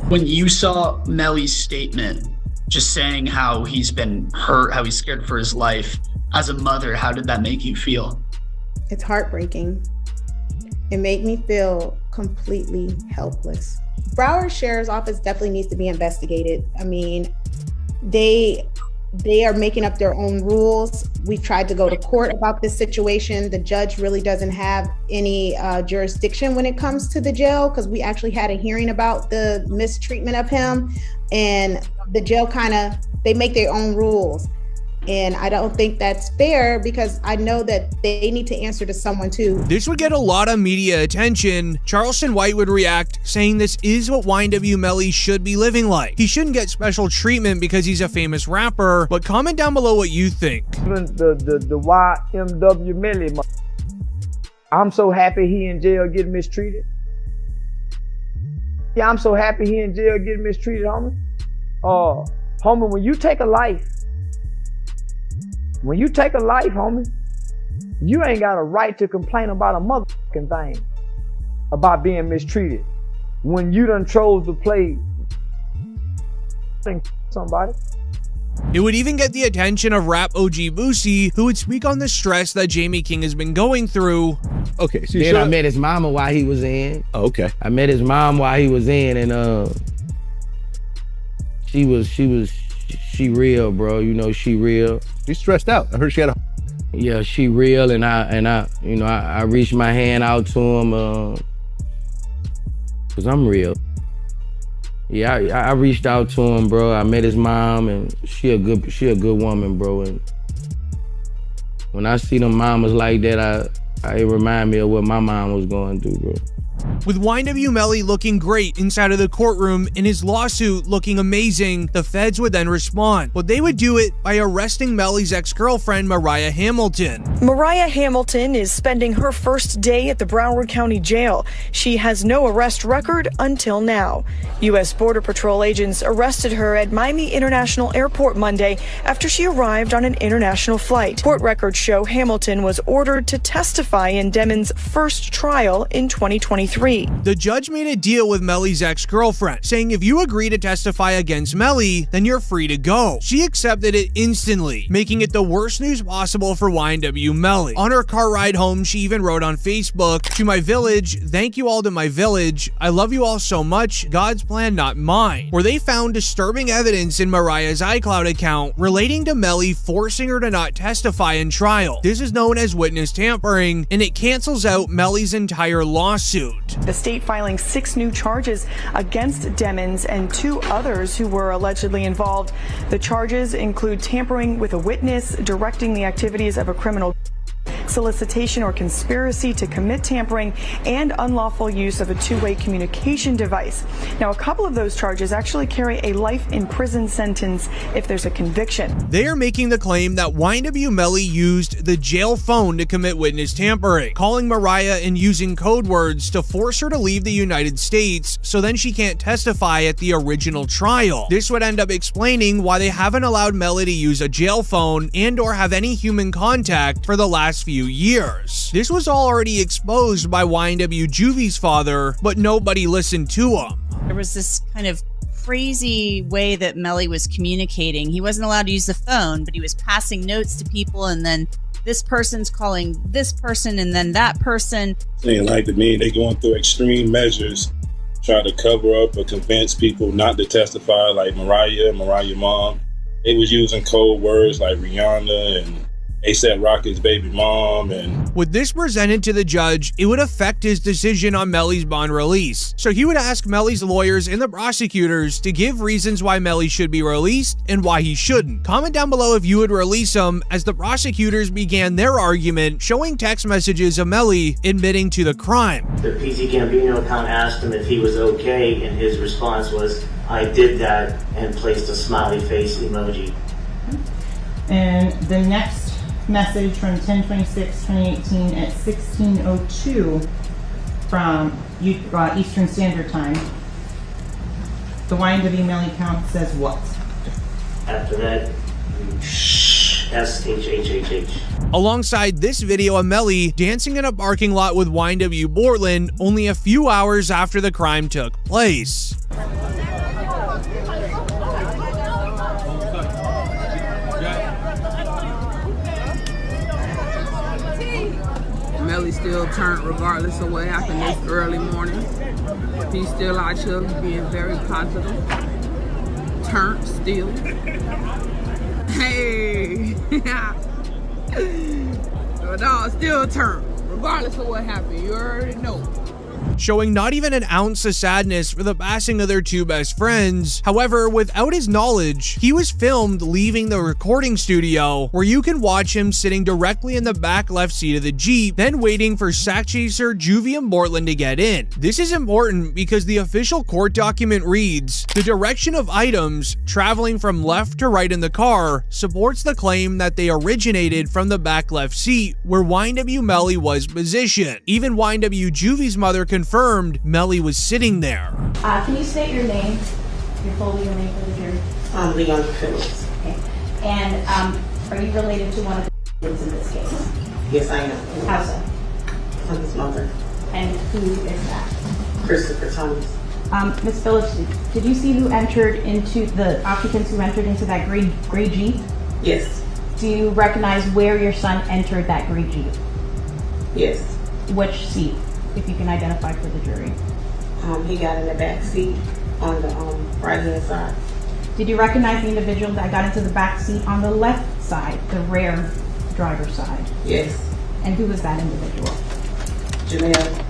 When you saw Melly's statement, just saying how he's been hurt, how he's scared for his life, as a mother, how did that make you feel? It's heartbreaking. It made me feel completely helpless. Broward Sheriff's Office definitely needs to be investigated. I mean, they are making up their own rules. We've tried to go to court about this situation. The judge really doesn't have any jurisdiction when it comes to the jail, because we actually had a hearing about the mistreatment of him, and the jail they make their own rules. And I don't think that's fair, because I know that they need to answer to someone too. This would get a lot of media attention. Charleston White would react, saying this is what YNW Melly should be living like. He shouldn't get special treatment because he's a famous rapper, but comment down below what you think. The YNW Melly, I'm so happy he in jail getting mistreated. Yeah, I'm so happy he in jail getting mistreated, homie. Homie, when you take a life, homie, you ain't got a right to complain about a motherfucking thing about being mistreated when you done chose to play somebody. It would even get the attention of rap OG Boosie, who would speak on the stress that Jamie King has been going through. Okay, so then I met his mama while he was in. Oh, okay. I met his mom while he was in, and she real, bro. You know, she real. She's stressed out. I heard she had a... Yeah, she real, and I reached my hand out to him, cause I'm real. Yeah, I reached out to him, bro. I met his mom, and she a good woman, bro. And when I see them mamas like that, it remind me of what my mom was going through, bro. With YNW Melly looking great inside of the courtroom and his lawsuit looking amazing, the feds would then respond. But they would do it by arresting Melly's ex-girlfriend, Mariah Hamilton. Mariah Hamilton is spending her first day at the Broward County Jail. She has no arrest record until now. U.S. Border Patrol agents arrested her at Miami International Airport Monday after she arrived on an international flight. Court records show Hamilton was ordered to testify in Demon's first trial in 2023. The judge made a deal with Melly's ex-girlfriend, saying if you agree to testify against Melly, then you're free to go. She accepted it instantly, making it the worst news possible for YNW Melly. On her car ride home, she even wrote on Facebook, "To my village, thank you all to my village. I love you all so much. God's plan, not mine." Where they found disturbing evidence in Mariah's iCloud account relating to Melly forcing her to not testify in trial. This is known as witness tampering, and it cancels out Melly's entire lawsuit. The state filing 6 new charges against Demons and 2 others who were allegedly involved. The charges include tampering with a witness, directing the activities of a criminal, solicitation or conspiracy to commit tampering, and unlawful use of a two-way communication device. Now, a couple of those charges actually carry a life in prison sentence if there's a conviction. They are making the claim that YNW Melly used the jail phone to commit witness tampering, calling Mariah and using code words to force her to leave the United States so then she can't testify at the original trial. This would end up explaining why they haven't allowed Melly to use a jail phone and or have any human contact for the last few years. This was all already exposed by YNW Juvie's father, but nobody listened to him. There was this kind of crazy way that Melly was communicating. He wasn't allowed to use the phone, but he was passing notes to people, and then this person's calling this person and then that person. Saying like to me, they going through extreme measures, trying to cover up or convince people not to testify, like Mariah mom. They was using code words like Rihanna and A$AP Rocky's baby mom. And with this presented to the judge, it would affect his decision on Melly's bond release. So he would ask Melly's lawyers and the prosecutors to give reasons why Melly should be released and why he shouldn't. Comment down below if you would release him, as the prosecutors began their argument showing text messages of Melly admitting to the crime. The PC Gambino account asked him if he was okay, and his response was, "I did that," and placed a smiley face emoji. And the next message from 10/26/2018 at 16:02 from Eastern Standard Time. The YNW Melly count says what? After that, SHHHH. Alongside this video of Melly dancing in a parking lot with YNW Portland only a few hours after the crime took place. turned regardless of what happened this early morning. He's still out here being very positive. Turned still. Hey! The dog still turned, regardless of what happened. You already know. Showing not even an ounce of sadness for the passing of their two best friends. However, without his knowledge, he was filmed leaving the recording studio, where you can watch him sitting directly in the back left seat of the Jeep, then waiting for sack chaser Juvian Bortland to get in. This is important because the official court document reads, the direction of items traveling from left to right in the car supports the claim that they originated from the back left seat where YNW Melly was positioned. Even YNW Juvie's mother confirmed Melly was sitting there. Can you state your name, your full legal name for the jury? Leon Phillips. Okay. And are you related to one of the kids in this case? Yes, I am. How so? I'm his mother. And who is that? Christopher Thomas. Ms. Phillips, did you see who entered into the occupants who entered into that gray Jeep? Yes. Do you recognize where your son entered that gray Jeep? Yes. Which seat, if you can identify for the jury? He got in the back seat on the right hand side. Did you recognize the individual that got into the back seat on the left side, the rear driver's side? Yes. And who was that individual? Janelle.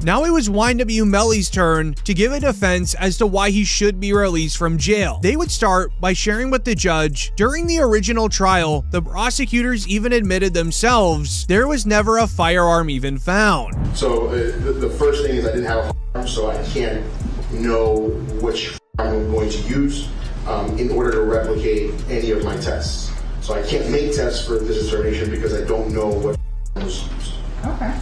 Now it was YNW Melly's turn to give a defense as to why he should be released from jail. They would start by sharing with the judge, during the original trial, the prosecutors even admitted themselves there was never a firearm even found. So the first thing is I didn't have a firearm, so I can't know which firearm I'm going to use in order to replicate any of my tests. So I can't make tests for this determination because I don't know what firearm was used. Okay.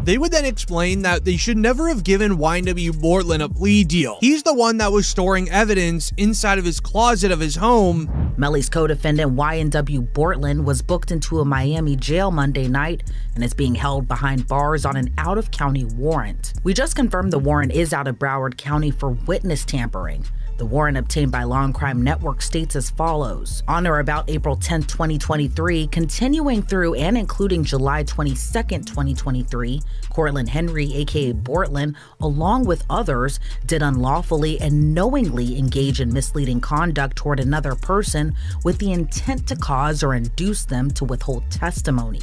They would then explain that they should never have given YNW Bortland a plea deal. He's the one that was storing evidence inside of his closet of his home. Melly's co-defendant YNW Bortland was booked into a Miami jail Monday night and is being held behind bars on an out-of-county warrant. We just confirmed the warrant is out of Broward County for witness tampering. The warrant obtained by Law and Crime Network states as follows. On or about April 10, 2023, continuing through and including July 22, 2023, Cortland Henry, aka Bortland, along with others, did unlawfully and knowingly engage in misleading conduct toward another person with the intent to cause or induce them to withhold testimony.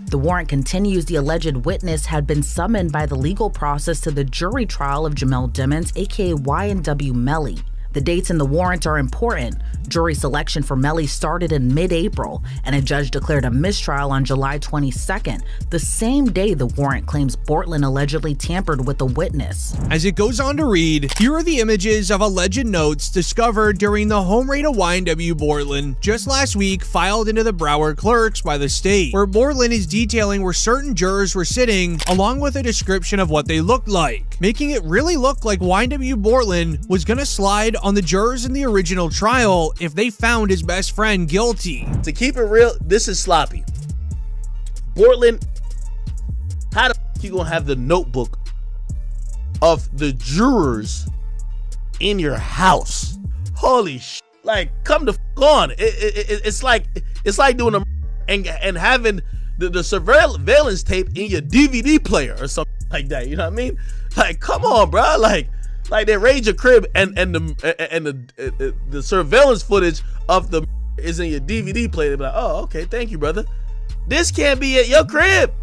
The warrant continues the alleged witness had been summoned by the legal process to the jury trial of Jamel Dimmons, aka YNW Melly. The dates in the warrant are important. Jury selection for Melly started in mid-April, and a judge declared a mistrial on July 22nd, the same day the warrant claims Bortland allegedly tampered with the witness. As it goes on to read, here are the images of alleged notes discovered during the home raid of YNW Bortland just last week, filed into the Broward clerks by the state, where Bortland is detailing where certain jurors were sitting, along with a description of what they looked like, making it really look like YNW Bortland was gonna slide on the jurors in the original trial if they found his best friend guilty. To keep it real, this is sloppy. Bortland, how the f you gonna have the notebook of the jurors in your house? Holy sh! Like, come the f on. It's like doing a and having the surveillance tape in your DVD player or something like that. You know what I mean? Like, come on, bro. Like they raid your crib and the surveillance footage of the is in your DVD player. They be like, oh, okay, thank you, brother. This can't be at your crib.